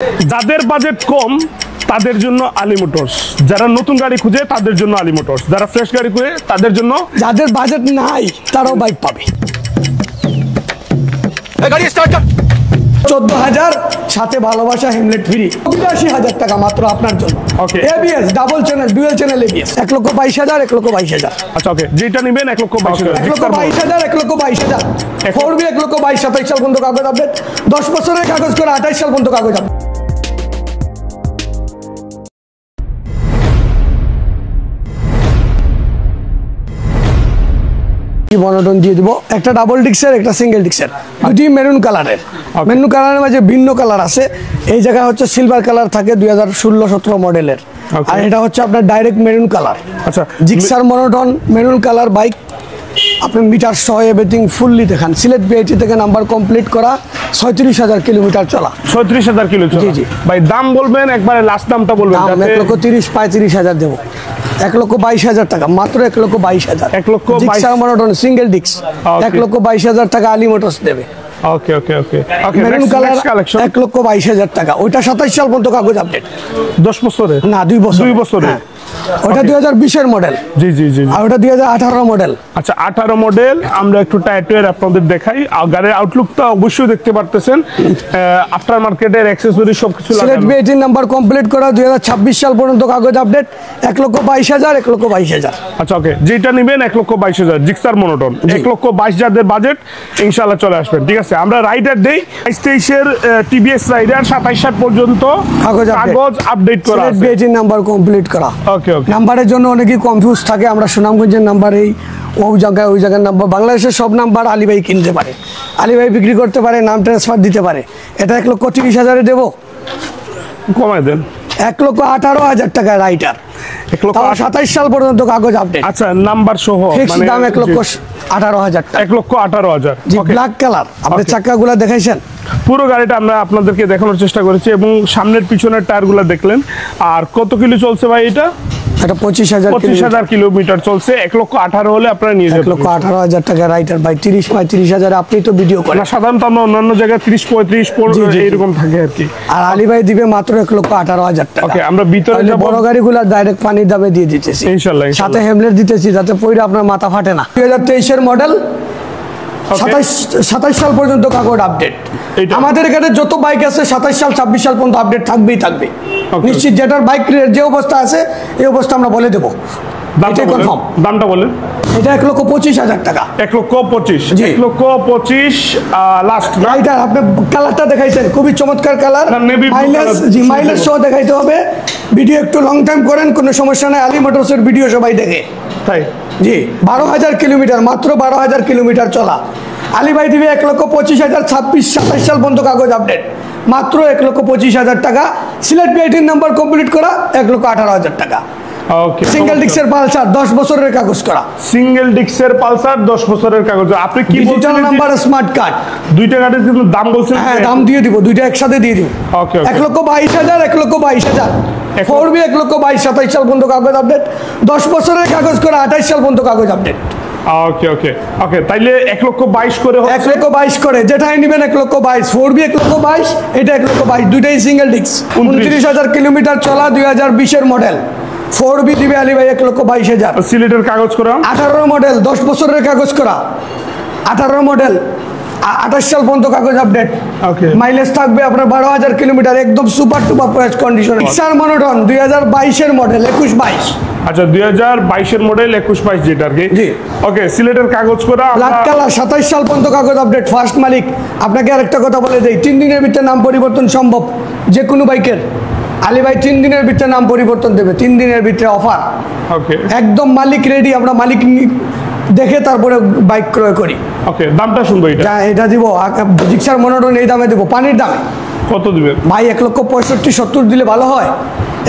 যাদের বাজেট কম তাদের জন্য আলী মোটরস, যারা নতুন গাড়ি খুঁজে তাদের জন্য আলী মোটরস, যারা ফ্রেশ গাড়ি খুঁজে তাদের জন্য, যাদের বাজেট নাই তারাও বাইক পাবে। 14,000 সাথে ভালোবাসা হেমলেট ফ্রি, 82,000 টাকা মাত্র আপনার জন্য। Okay, ABS double channel dual channel ABS 1,22,000 1,22,000। আচ্ছা ওকে, যেটা নেবেন 1,22,000 1,22,000 1,22,000 4B 1,22,000 27 সাল পর্যন্ত কাগজ আপডেট, 10 বছরের কাগজ করে 28 সাল পর্যন্ত কাগজ আপডেট। মনোটন দিয়ে দিব, একটা ডাবল ডিক্সের একটা সিঙ্গেল ডিক্সের, দুটি মেরুন কালারের। মেরুন কালারের মাঝে ভিন্ন কালার আছে, এই জায়গায় হচ্ছে সিলভার কালার থাকে 2016-17 মডেলের, আর এটা হচ্ছে আপনার ডাইরেক্ট মেরুন কালার। আচ্ছা, Gixxer monotone maroon colour bike, আপনি মিটার সহ এভরিথিং ফুললি দেখান। সিলেট বিআইটি থেকে নাম্বার কমপ্লিট করা, 37,000 কিলোমিটার চলা। 37,000 কিলো চলা। জি জি ভাই দাম বলবেন একবারে লাস্ট দামটা বলবেন। 1,30,000-35,000 দেবো, 1,22,000 টাকা মাত্র, 1,22,000। 1,22,000 জিক্সার মনোটন সিঙ্গেল ডিক্স 1,22,000 টাকা আলী মোটরস দেবে। ওকে ওকে ওকে ওকে, মেরুন কালার কালেকশন 1,22,000 টাকা, ওইটা 27 সাল পর্যন্ত কাগজ আপডেট। 10 বছরে না 2 বছর, 2 বছরে। ওটা 2020-এর মডেল। জি জি জি, আর ওটা 2018 মডেল। আচ্ছা 18 মডেল। আমরা একটু টায়ার আপনাদের দেখাই, আর গাড়ির আউটলুকটা অবশ্যই দেখতে পারতেছেন, আফটার মার্কেটের অ্যাকসেসরি সবকিছু লাগানো। সিলেট বিআইটি নাম্বার কমপ্লিট করা, 2026 সাল পর্যন্ত কাগজ আপডেট, 1,22,000 1,22,000। আচ্ছা ওকে, যেটা নেবেন 1,22,000 জিক্সার মনোটন, 1,22,000 যাদের বাজেট ইনশাআল্লাহ চলে আসবেন। ঠিক আছে, আমরা রাইডার দেই 23-এর টিভিএস রাইডার 27 সাল পর্যন্ত কাগজ আপডেট করা আছে। সিলেট বিআইটি নাম্বার কমপ্লিট করা। ওকে ওকে, নাম্বারের জন্য অনেকেই কনফিউজ থাকে, আমরা সুনামগঞ্জের নাম্বার এই ওই জায়গার নাম্বার, বাংলাদেশের সব নাম্বার আলী ভাই কিনতে পারে, আলী ভাই বিক্রি করতে পারে, নাম ট্রান্সফার দিতে পারে। এটা 1,30,000 দেবো, কমায় দেন। 1,18,000 টাকা রাইটার, 27 সাল পর্যন্ত কাগজ আপডেট। আচ্ছা নাম্বার সহ ফিক্সড দাম 1,18,000 টাকা। 1,18,000। জি, ব্ল্যাক কালার। আপনি চাকাগুলো দেখাইছেন? পুরো গাড়িটা আমরা আপনাদেরকে দেখানোর চেষ্টা করেছি, এবং সামনের পিছনের টায়ারগুলো দেখলেন। আর কত কিলো চলছে ভাই এটা? এটা 25,000 কিলোমিটার চলছে। 1,18,000 হলে আপনারা নিয়ে যাবেন। 1,18,000 টাকা রাইটার ভাই, 30-35,000 আপনি তো ভিডিও করেন। সাধারণত আমরা অন্যান্য জায়গায় 30-35 এইরকম থাকে আর কি। আর আলী ভাই দিবে মাত্র 1,18,000 টাকা। ওকে, আমরা ভিতরে যাব। বড় গাড়িগুলো ডাইরেক্ট পানির দামে দিয়ে দিতেছি ইনশাআল্লাহ, সাথে হেমলেট দিতেছি যাতে পয়রা আপনার মাথা ফাটে না। 2023-এর মডেল, 27 সাল পর্যন্ত কাগজ আপডেট। আমাদের এখানে যত বাইক আছে 27 সাল 26 সাল পর্যন্ত আপডেট থাকবেই থাকবে নিশ্চিত। যেটার বাইক যে অবস্থা আছে এই অবস্থা আমরা বলে দেবো। দামটা বলেন। এটা 1,25,000 টাকা। 1,25,000। 1,25,000 লাস্ট। রাইটার আপনি কালারটা দেখাইছেন, খুবই চমৎকার কালার। মাইলেজ, জি মাইলেজ সহ দেখাইতে হবে। ভিডিও একটু লং টাইম করেন, কোনো সমস্যা নাই। আলী মোটরসের ভিডিও সবাই দেখে, তাই জি। 12,000 কিলোমিটার, মাত্র 12,000 কিলোমিটার চলা। আলী ভাই দিবে 1,25,000, 26-27 সাল পর্যন্ত কাগজ আপডেট, মাত্র 1,25,000 টাকা। সিলেট বিআইটির নাম্বার কমপ্লিট করা, 1,18,000 টাকা। ওকে, সিঙ্গেল ডিক্সের পালসার 10 বছরের কাগজ করা। সিঙ্গেল ডিক্সের পালসার 10 বছরের কাগজ। আপনি কি বলছেন? Number smart card. দুইটা গাড়ির কিন্তু দাম বলছেন? হ্যাঁ, দাম দিয়ে দিব, দুইটা একসাথে দিয়ে দিব। ওকে ওকে, 1,22,000 1,22,000। 4B 1,22,000 27 সাল পর্যন্ত কাগজ আপডেট, 10 বছরের কাগজ করা, 28 সাল পর্যন্ত কাগজ আপডেট। ওকে ওকে ওকে, তাইলে 1,22,000 করে, 1,22,000 করে যেটাই নেবেন 1,22,000। 4B 1,22,000, এটা 1,22,000, দুইটাই সিঙ্গেল ডিক্স। 29,000 কিলোমিটার চলা, 2020-এর মডেল। 4B দিবে আলী ভাই 1,22,000। সিলেটের কাগজ করা, 18 মডেল, 10 বছরের কাগজ করা, 18 মডেল, 28 সাল পর্যন্ত কাগজ আপডেট। মাইলেজ থাকবে আপনার 12,000 কিলোমিটার, একদম সুপার টুপার ফ্রেশ কন্ডিশনে। জিক্সার মনোটন 2022-এর মডেল, 21-22। আচ্ছা 2022-এর মডেল, 21-22 যেটা আর কি। জি, ওকে, সিলেটের কাগজ করা, ব্ল্যাক কালার, 27 সাল পর্যন্ত কাগজ আপডেট, ফার্স্ট মালিক। আপনাকে আরেকটা কথা বলে দেই, 3 দিনের ভিতরে নাম পরিবর্তন সম্ভব যে কোনো বাইকের। আলী ভাই 3 দিনের ভিতরে নাম পরিবর্তন দেবে, 3 দিনের ভিতরে অফার। ওকে, একদম মালিক রেডি, আমরা মালিক দেখে তারপরে বাইক ক্রয় করি। ওকে, দামটা শুনবো এটা? এটা দিব জিক্সার মনোটন এই দামে দেবো, পানির দামে। কত দিবেন ভাই? 1,65,000 দিলে ভালো হয়।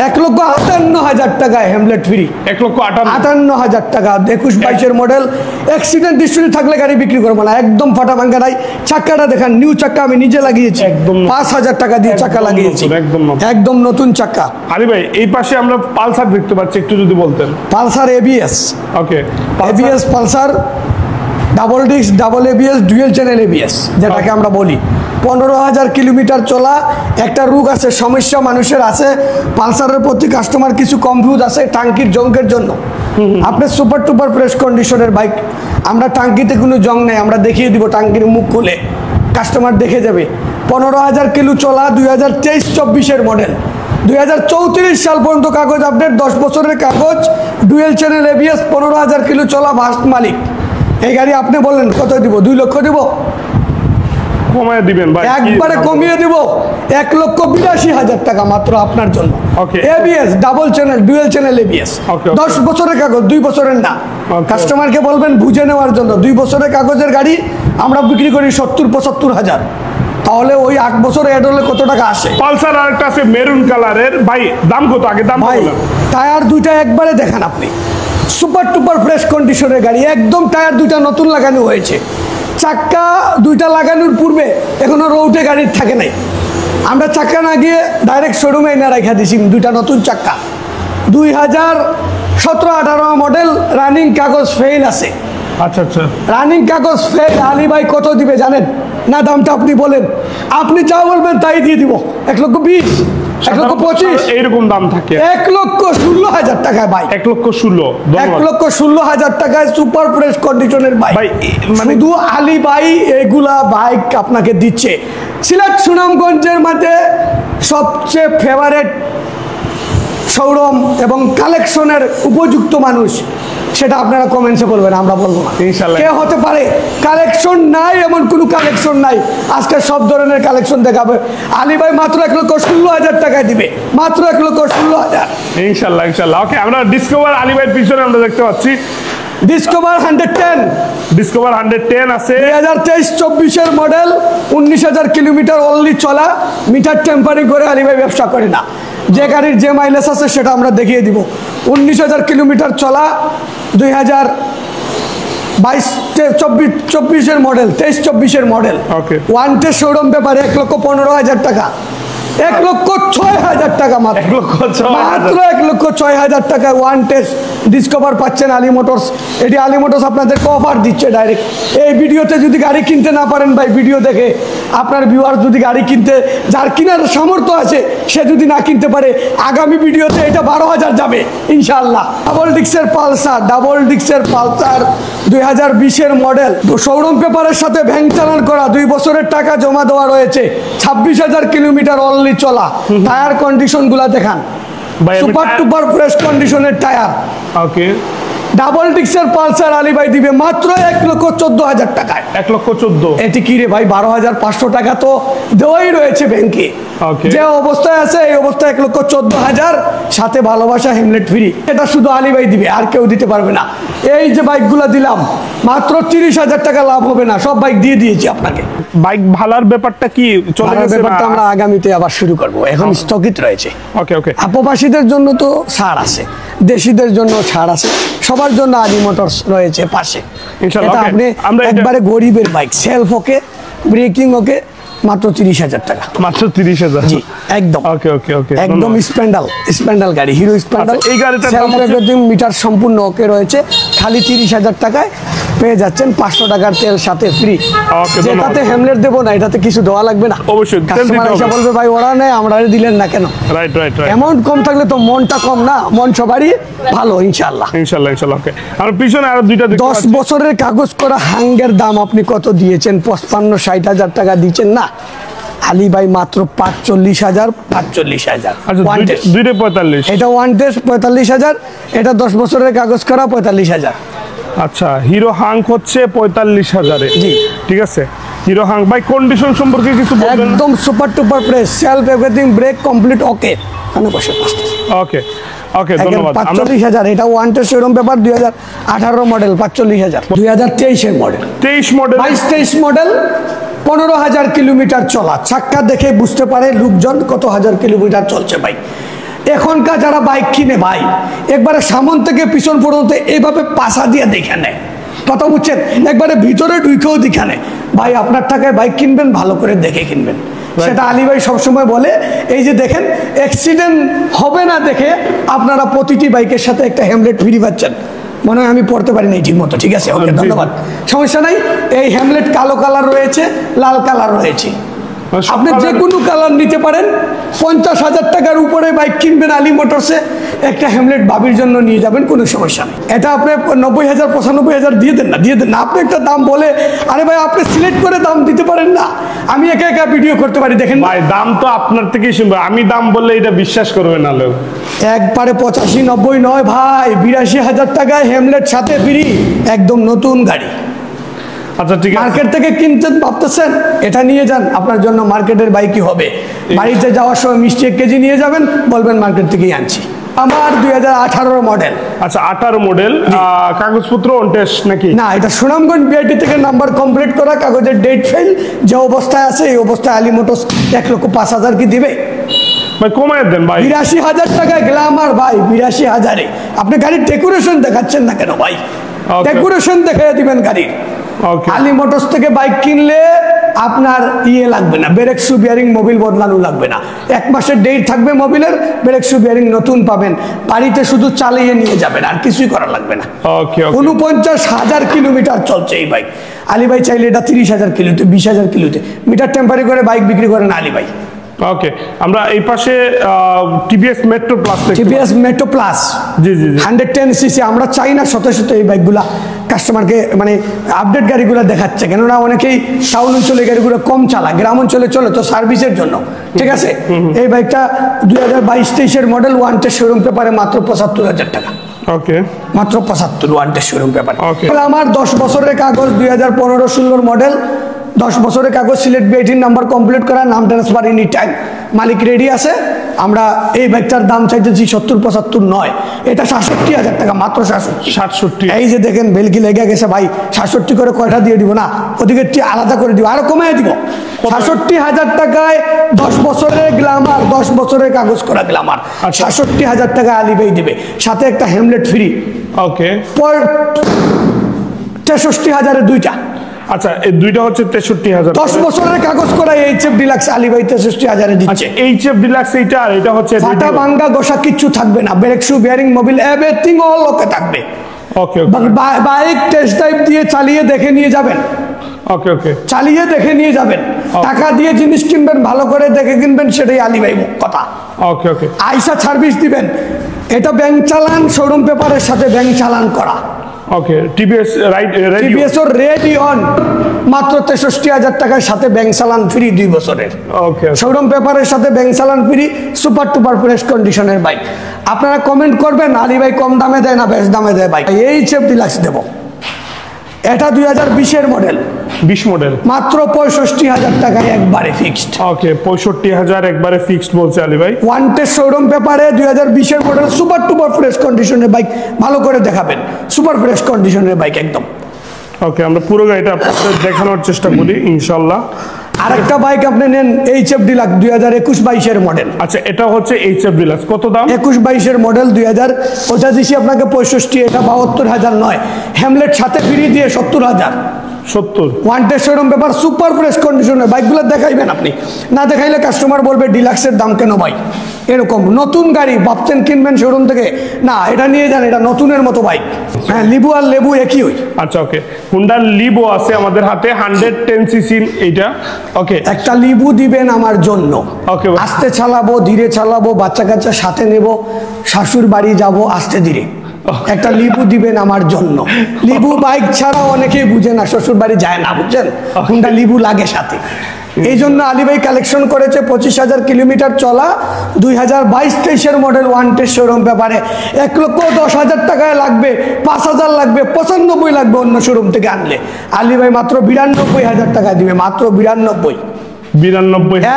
1,58,000 টাকায় হেমলেট ফ্রি। 1,58,000 টাকা। 21-22-এর মডেল। অ্যাক্সিডেন্ট হিস্টরি থাকলে গাড়ি বিক্রি করবো না, একদম ফাটা ভাঙ্গা নাই। চাক্কাটা দেখান, নিউ চাক্কা আমি নিজে লাগিয়েছি, 5,000 টাকা দিয়ে চাক্কা লাগিয়েছি, একদম নতুন চাক্কা। আলী ভাই এই পাশে আমরা পালসার দেখতে পাচ্ছি, একটু যদি বলতেন। Pulsar ABS. Okay, ABS Pulsar double disc, double ABS, dual channel ABS যেটাকে আমরা বলি। 15,000 কিলোমিটার চলা। একটা রোগ আছে, সমস্যা মানুষের আছে, পালসারের প্রতি কাস্টমার কিছু কনফিউজ আছে টাঙ্কির জংকের জন্য। আপনার সুপার টুপার ফ্রেশ কন্ডিশনের বাইক, আমরা টাঙ্কিতে কোনো জং নেই, আমরা দেখিয়ে দিব টাঙ্কির মুখ খুলে, কাস্টমার দেখে যাবে। 15,000 কিলো চলা, 2023-24 মডেল, 2034 সাল পর্যন্ত কাগজ আপডেট, 10 বছরের কাগজ, ডুয়েল চ্যানেল এবিএস, 15,000 কিলো চলা, ফার্স্ট মালিক। এই গাড়ি আপনি বললেন কত দিব? 2 লক্ষ দিব? কমিয়ে দিবেন ভাই, একবারে কমিয়ে দিব, 1,82,000 টাকা মাত্র আপনার জন্য। ABS, double channel, dual channel ABS, 10 বছরের কাগজ, 2 বছরের না। কাস্টমারকে বলবেন বুঝে নেওয়ার জন্য, 2 বছরের কাগজের গাড়ি আমরা বিক্রি করি 70-75 হাজার। তাহলে ওই 8 বছর এড হলে কত টাকা আসে? পালসার আরেকটা আছে মেরুন কালারের ভাই, দাম কত? আগে দাম ভাই টায়ার 2টা একবারে দেখেন আপনি, সুপার টুপার ফ্রেশ কন্ডিশনের গাড়ি, একদম টায়ার 2টা নতুন লাগানো হয়েছে। চাক্কা 2টা লাগানোর পূর্বে এখনো রোডে গাড়ির থাকে নাই, আমরা চাক্কা না গিয়ে ডাইরেক্ট শোরুমে এনে রেখা দিছি 2টা নতুন চাক্কা। 2017-18 মডেল, রানিং কাগজ ফেল আছে। আচ্ছা আচ্ছা, রানিং কাগজ ফেল। আলী ভাই কত দিবে জানেন না? দামটা আপনি বলেন, আপনি যা বলবেন তাই দিয়ে দিব। 1,20,000, 1,25,000 এইরকম দাম থাকে। 1,16,000 টাকায় ভাই, 1,16,000, 1,16,000 টাকায় সুপার ফ্রেশ কন্ডিশনের বাইক। শুধু আলী ভাই এগুলা বাইক আপনাকে দিচ্ছে। সিলেট সুনামগঞ্জের মধ্যে সবচেয়ে ফেভারেট শোরুম এবং কালেকশনের উপযুক্ত মানুষ, সেটা আপনারা কমেন্টসে বলবেন, আমরা বলবো না। কে হতে পারে? কালেকশন নাই, এমন কোনো কালেকশন নাই। আজকে সব ধরনের কালেকশন দেখাবে আলী ভাই, মাত্র 1,16,000 টাকায় দিবে, মাত্র 1,16,000। ইনশাল্লাহ ইনশাল্লাহ। ওকে, আমরা ডিসকভার আলী ভাইয়ের পিছনে আমরা দেখতে পাচ্ছি ডিসকভার 110, ডিসকভার 110 আছে, 2023-24 মডেল, 19,000 কিলোমিটার অনলি চলা, মিটার টেম্পারিং করে আলী ভাই ব্যবসা করে না। যে গাড়ির যে মাইলেজ আছে সেটা আমরা দেখিয়ে দিব। 19,000 কিলোমিটার চলা, 2022-24 model, 23-24 model, one test showroom পেপারে 1,15,000 টাকা, 1,06,000 টাকা মাত্র, মাত্র 1,06,000 টাকায় ওয়ান টেস্ট ডিসকভার পাচ্ছেন আলী মোটরস। এটি আলী মোটরস আপনাদেরকে অফার দিচ্ছে ডাইরেক্ট। এই ভিডিওতে যদি গাড়ি কিনতে না পারেন ভাই, ভিডিও দেখে আপনার ভিউয়ার যদি গাড়ি কিনতে, যার কেনার সামর্থ্য আছে সে যদি না কিনতে পারে, আগামী ভিডিওতে এটা 12,000 যাবে ইনশাআল্লাহ। ডাবল ডিক্সের পালসার, ডাবল ডিক্সের পালসার 2020 মডেল, শোরুম পেপারের সাথে ভ্যাং চালান করা, 2 বছরের টাকা জমা দেওয়া রয়েছে, 26,000 কিলোমিটার অনলি চলা। টায়ার কন্ডিশন গুলা দেখান, সুপার টুপার ফ্রেশ কন্ডিশনের টায়ার। ওকে, ডাবল ডিক্সের পালসার আলী ভাই দিবে মাত্র 1,14,000 টাকায়। 1,14,000 এটি কি রে ভাই? 12,500 টাকা তো দেওয়াই রয়েছে ব্যাংকে। যে অবস্থায় আছে এই অবস্থায় 1,14,000, সাথে ভালোবাসা হেমলেট ফ্রি। এটা শুধু আলী ভাই দিবে, আর কেউ দিতে পারবে না। এই যে বাইকগুলো দিলাম, মাত্র 30,000 টাকা লাভ হবে না, সব বাইক দিয়ে দিয়েছি আপনাকে। বাইক ভালার ব্যাপারটা কি চলে গেছে? ব্যাপারটা আমরা আগামীতে আবার শুরু করব, এখন স্থগিত রয়েছে। ওকে ওকে, প্রবাসীদের জন্য তো ছাড় আছে, দেশিদের জন্য ছাড় আছে, সবার জন্য আলী মোটরস রয়েছে পাশে। এটা আপনি একবারে গরিবের বাইক, সেলফ ওকে, ব্রেকিং ওকে, মাত্র 30,000 টাকা, মাত্র 30,000। জি একদম। ওকে ওকে ওকে, একদম স্প্যান্ডাল গাড়ি, হিরো স্প্যান্ডাল। এই গাড়িটার দাম মিটার সম্পূর্ণ ওকে রয়েছে, খালি 30,000 টাকায় পেয়ে যাচ্ছেন 500 টাকার তেল সাথে ফ্রি। যেটাতে হেমলেট দেবো না, এটাতে কিছু দেওয়া লাগবে না। অবশ্যই কাস্টমার এসে বলবে ভাই ওরা নেই, আমরা দিলেন না কেন? Right right right. অ্যামাউন্ট কম থাকলে তো মনটা কম না, মন সবারই ভালো ইনশাআল্লাহ ইনশাআল্লাহ ইনশাআল্লাহ। ওকে, আর পিছনে আরো দুইটা 10 বছরের কাগজ করা হাঙ্গের দাম আপনি কত দিয়েছেন? 55-60,000 টাকা দিচ্ছেন না আলী ভাই, মাত্র 45,000। 45,000, দুইটা 45। এটা ওয়ান টেস্ট 45,000, এটা 10 বছরের কাগজ করা 45,000। আচ্ছা, হিরো হাঙ্ক হচ্ছে 45,000। জি ঠিক আছে। হিরো হাঙ্ক ভাই কন্ডিশন সম্পর্কে কিছু বলবেন? একদম super duper fresh, self everything, brake complete okay. Okay okay, ধন্যবাদ। 45,000, এটা one test showroom paper, 2018 model, 45,000। 2023 model, 22-23 model, 15,000 kilometre চলা। চাক্কা দেখে বুঝতে পারে লোকজন কত হাজার কিলোমিটার চলছে ভাই। এখনকার যারা বাইক কিনে ভাই, একবারে সামন থেকে পিছন পর্যন্ত এইভাবে পাশা দিয়ে দেখে নেয়, কথা বুঝছেন? একবারে ভিতরে ঢুকেও দেখে নেয়। ভাই আপনার টাকায় বাইক কিনবেন, ভালো করে দেখে কিনবেন। সেটা আলী ভাই সবসময় বলে। এই যে দেখেন, অ্যাক্সিডেন্ট হবে না দেখে আপনারা প্রতিটি বাইকের সাথে একটা হেমলেট ফ্রি পাচ্ছেন। মনে হয় আমি পড়তে পারি নাই ঠিক মতো, ঠিক আছে ওকে ধন্যবাদ, সমস্যা নাই। এই হ্যামলেট কালো কালার রয়েছে, লাল কালার রয়েছে, আপনি যে কোনো কালার নিতে পারেন। 50,000 টাকার উপরে বাইক কিনবেন আলী মোটরসে, একটা হ্যামলেট ভাবির জন্য নিয়ে যাবেন, কোনো সমস্যা নেই। এটা আপনি 90,000 95,000 দিয়ে দেন না, আপনি একটা দাম বলে, আরে ভাই আপনি সিলেক্ট করে দাম দিতে পারেন না, আমি একা একা ভিডিও করতে পারি। দেখেন ভাই দাম তো আপনার থেকেই শুনবো, আমি দাম বললে এটা বিশ্বাস করবে না লোক। একবারে 85 90 নয় ভাই, 82,000 টাকায় হ্যামলেট সাথে ফ্রি, একদম নতুন গাড়ি। আচ্ছা ঠিক আছে, মার্কেট থেকে কিনতেন ভাবতেছেন, এটা নিয়ে যান, আপনার জন্য মার্কেটের বাইকই হবে। বাড়িতে যাওয়ার সময় মিষ্টি 1 কেজি নিয়ে যাবেন, বলবেন মার্কেট থেকেই আনছি। আমার 2018 মডেল। আচ্ছা 18 মডেল, কাগজপত্র অন টেস্ট নাকি? না, এটা সুনামগঞ্জ বিআইটি থেকে নাম্বার কমপ্লিট করা, কাগজের ডেট ফেল, যে অবস্থায় আছে এই অবস্থায় আলী মোটরস 1,05,000 কি দিবে? ভাই কমায় দেন ভাই। 82,000 টাকায় গ্ল্যামার ভাই, 82,000-এ। আপনি গাড়ির ডেকোরেশন দেখাচ্ছেন না কেন ভাই? ডেকোরেশন দেখাই দিবেন গাড়ির। আলী মোটরস থেকে বাইক কিনলে আপনার লাগবে না, ব্রেক শু বিয়ারিং মোবিল বদলানো লাগবে না, 1 মাসের ডেট থাকবে মোবিলের, ব্রেক শু বিয়ারিং নতুন পাবেন, বাড়িতে শুধু চালিয়ে নিয়ে যাবেন, আর কিছুই করা লাগবে না। 49,000 কিলোমিটার চলছে এই বাইক। আলী ভাই চাইলে এটা 30,000 কিলোতে, 20,000 কিলোতে মিটার টেম্পারি করে বাইক বিক্রি করেন আলী ভাই। ওকে, আমরা এই পাশে TVS metro plus, TVS metro plus, জি জি 110 সিসি। আমরা চাই না শত শত এই বাইকগুলা কাস্টমারকে, মানে আপডেট গাড়িগুলো দেখাচ্ছে, কেননা অনেকেই টাউন অঞ্চলে গাড়িগুলো কম চালায়, গ্রাম অঞ্চলে চলে তো সার্ভিসের জন্য, ঠিক আছে। এই বাইকটা 2022-23-এর মডেল, 1 টেস্ট শোরুম পেপারে মাত্র 75,000 টাকা। ওকে, মাত্র 75, 1 টেস্ট শোরুম পেপারে। ওকে, আমার 10 বছরের কাগজ, 2015-16 মডেল, 10 বছরের কাগজ, সিলেট বিআইটির নাম্বার কমপ্লিট করা, নাম ট্রান্সফার এনি টাইম, মালিক রেডি আছে। আমরা এই বাইকটার দাম চাইতেছি 70-75 নয়, এটা 67,000 টাকা, মাত্র 67। এই যে দেখেন বেলকি লেগে গেছে ভাই, 67 করে কয়টা দিয়ে দিব না, ওদিকে আলাদা করে দিব, আরো কমাই দিব। 67,000 টাকায় 10 বছরের গ্ল্যামার, 10 বছরের কাগজ করা গ্ল্যামার, 67,000 টাকা আলী ভাই দিবে, সাথে একটা হ্যামলেট ফ্রি। ওকে, 63,000-এর দুইটা। আচ্ছা এই দুইটা হচ্ছে 63,000। 10 বছরের কাগজ করা এইচএফ ডিলাক্স আলী ভাই 63,000-এ দিচ্ছে। এইচএফ ডিলাক্স এইটা, আর এটা হচ্ছে ফাটা ভাঙ্গা গোসা কিচ্ছু থাকবে না, brake shoe bearing Mobil everything all ওকে থাকবে। ওকে, বাইক টেস্ট ড্রাইভ দিয়ে চালিয়ে দেখে নিয়ে যাবেন। ওকে ওকে, চালিয়ে দেখে নিয়ে যাবেন, টাকা দিয়ে জিনিস কিনবেন, ভালো করে দেখে কিনবেন, সেটাই আলী ভাই কথা। ওকে ওকে, আইসা সার্ভিস দিবেন, এটা ব্যাংক চালান, শোরুম পেপারের সাথে ব্যাংক চালান করা। ওকে, টিভিএস টিভিএস ওর রেডি অন, মাত্র 63,000 টাকার সাথে ব্যাংক চালান ফ্রি 2 বছরের। ওকে, শোরুম পেপারের সাথে ব্যাংক চালান ফ্রি, সুপার টুপার ফ্রেশ কন্ডিশনের বাইক। আপনারা কমেন্ট করবেন আলী ভাই কম দামে দেয় না বেশ দামে দেয় বাইক, এইচএফ ডিলাক্স দেব। এটা 2020-এর মডেল, 20 মডেল, মাত্র 65,000 টাকায় একবারে ফিক্সড। ওকে, 65,000 একবারে ফিক্সড বলছে আলী ভাই। 1 টেস্ট শোরুম পেপারে 2020-এর মডেল, সুপার টুপার ফ্রেশ কন্ডিশনের বাইক, ভালো করে দেখাবেন, সুপার ফ্রেশ কন্ডিশনের বাইক একদম। ওকে, আমরা পুরো গাড়িটা আপনাদের দেখানোর চেষ্টা করি ইনশাআল্লাহ। আরেকটা বাইক আপনি নেন এইচএফ ডিলাক্স 2021-22-এর মডেল। আচ্ছা এটা হচ্ছে এইচএফ ডিলাক্স, কত দাম? 21-22-এর মডেল, 2000 ওটা দিছি আপনাকে 65, এটা 72,000 নয়, হ্যামলেট সাথে ফ্রি দিয়ে 70,000। 70, 1 test showroom paper, super fresh কন্ডিশনের বাইকগুলো দেখাইবেন আপনি, না দেখাইলে কাস্টমার বলবে ডিলাক্সের দাম কেন ভাই এরকম। নতুন গাড়ি ভাবছেন কিনবেন শোরুম থেকে, না এটা নিয়ে যান, এটা নতুনের মতো বাইক। হ্যাঁ, লিবু আর লেবু একই হই। আচ্ছা ওকে, হুন্ডা লিবো আছে আমাদের হাতে, 110 সিসি এইটা। ওকে, একটা লিবু দিবেন আমার জন্য। ওকে, আস্তে চালাবো, ধীরে চালাবো, বাচ্চা কাচ্চা সাথে নেব, শাশুর বাড়ি যাব আস্তে ধীরে, একটা লিবু দিবেন আমার জন্য। লিবু বাইক ছাড়া অনেকেই বুঝে না, শ্বশুর বাড়ি যায় না, বুঝছেন, হুন্ডা লিবু লাগে সাথে। এই জন্য আলী ভাই কালেকশন করেছে 25,000 কিলোমিটার চলা, 2022-23-এর মডেল, 1 টেস্ট শোরুম পেপারে, 1,10,000 টাকায় লাগবে, 5,000 লাগবে, 95 লাগবে অন্য শোরুম থেকে আনলে। আলী ভাই মাত্র 92,000 টাকা দিবে, মাত্র 92,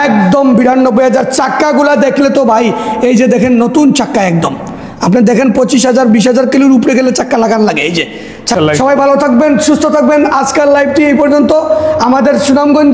একদম 92,000। চাক্কাগুলা দেখলে তো ভাই, এই যে দেখেন নতুন চাক্কা একদম, আপনি দেখেন 25,000 20,000 কিলোর উপরে গেলে চাক্কা লাগান লাগে। এই যে সবাই ভালো থাকবেন, সুস্থ থাকবেন। আজকের লাইভটি এই পর্যন্ত। আমাদের সুনামগঞ্জ